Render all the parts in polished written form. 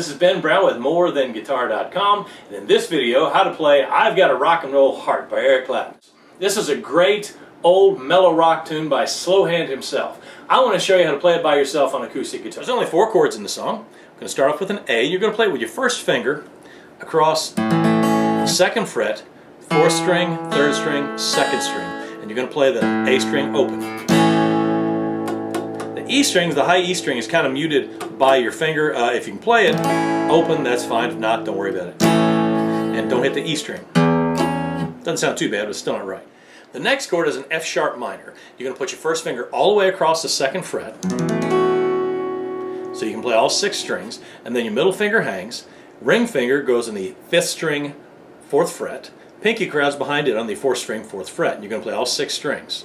this is Ben Brown with MoreThanGuitar.com, and in this video, how to play I've Got a Rock and Roll Heart by Eric Clapton. This is a great old mellow rock tune by Slowhand himself. I want to show you how to play it by yourself on acoustic guitar. There's only 4 chords in the song. I'm going to start off with an A. You're going to play it with your first finger across the 2nd fret, 4th string, 3rd string, 2nd string, and you're going to play the A string open. The E string, the high E string, is kind of muted by your finger. If you can play it open, that's fine. If not, don't worry about it. And don't hit the E string. Doesn't sound too bad, but it's still not right. The next chord is an F sharp minor. You're going to put your first finger all the way across the 2nd fret, so you can play all 6 strings, and then your middle finger hangs. Ring finger goes in the 5th string, 4th fret. Pinky crowds behind it on the 4th string, 4th fret, and you're going to play all 6 strings.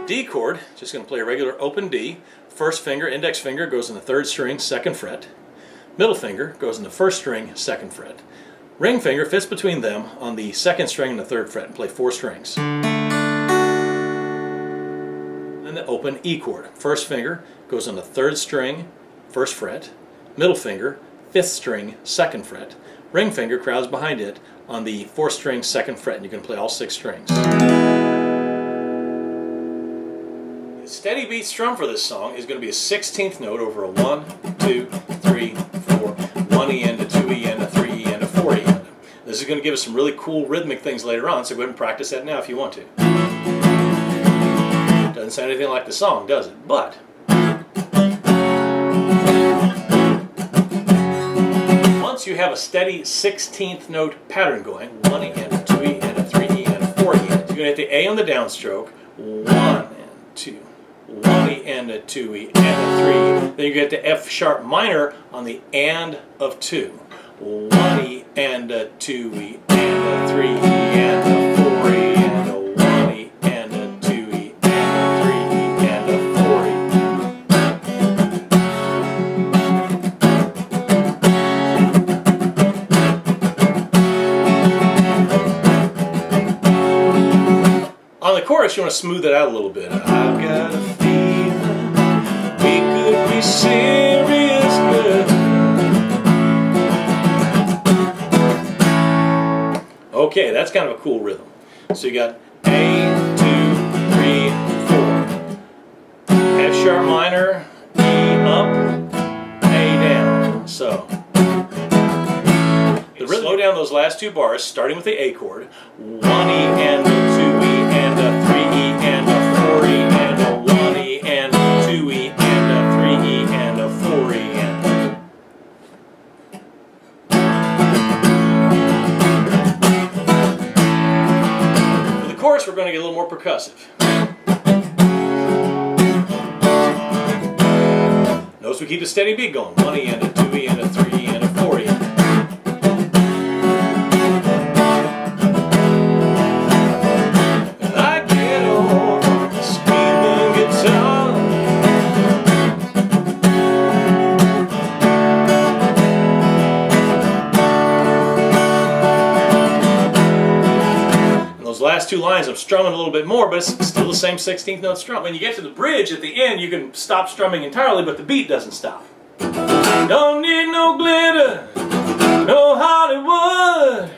D chord, just going to play a regular open D. First finger, index finger, goes in the 3rd string, 2nd fret. Middle finger goes in the 1st string, 2nd fret. Ring finger fits between them on the 2nd string and the 3rd fret, and play 4 strings. Then the open E chord. First finger goes on the 3rd string, 1st fret. Middle finger, 5th string, 2nd fret. Ring finger crowds behind it on the 4th string, 2nd fret, and you can play all 6 strings. The steady beat strum for this song is going to be a 16th note over a 1, 2, 3, 4, 1 E and a 2 E and a 3 E and a 4 E. This is going to give us some really cool rhythmic things later on, so go ahead and practice that now if you want to. Doesn't sound anything like the song, does it? But once you have a steady 16th note pattern going, 1 E and a 2 E and a 3 E and a 4 E, you're going to hit the A on the downstroke, 1 and 2, 1 E and a 2 E and a 3. Then you get the F sharp minor on the and of 2. 1 E and a 2 E and a 3 E and a 4 E and a 1 E and a 2 E and a 3 E and a 4 E. On the chorus, you want to smooth it out a little bit. I've got a feeling we could be serious good. Okay, that's kind of a cool rhythm. So you got A, 2, 3, 4. F sharp minor, E up, A down. So the rhythm. Slow down those last 2 bars, starting with the A chord. 1 E and a 2 E and a 3 E and a 4 E and a 1 E and a 2 E and a 3 E and a 4 E and we're going to get a little more percussive. Notice we keep a steady beat going. 1 E and a 2 E and a 3 E and a 4 E. I get on the screaming guitar. Those last 2 lines I'm strumming a little bit more, but it's still the same 16th note strum. When you get to the bridge at the end, you can stop strumming entirely, but the beat doesn't stop. Don't need no glitter, no Hollywood.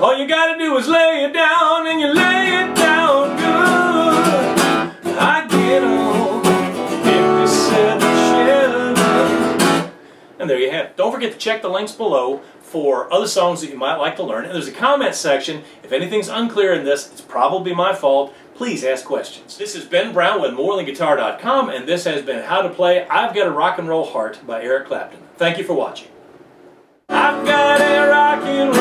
All you gotta do is lay it down, and you lay it down good. I get on 57 Chevy. And there you have it. Don't forget to check the links below for other songs that you might like to learn. And there's a comment section. If anything's unclear in this, it's probably my fault. Please ask questions. This is Ben Brown with MoreThanGuitar.com, and this has been How to Play I've Got a Rock and Roll Heart by Eric Clapton. Thank you for watching. I've got a rock and roll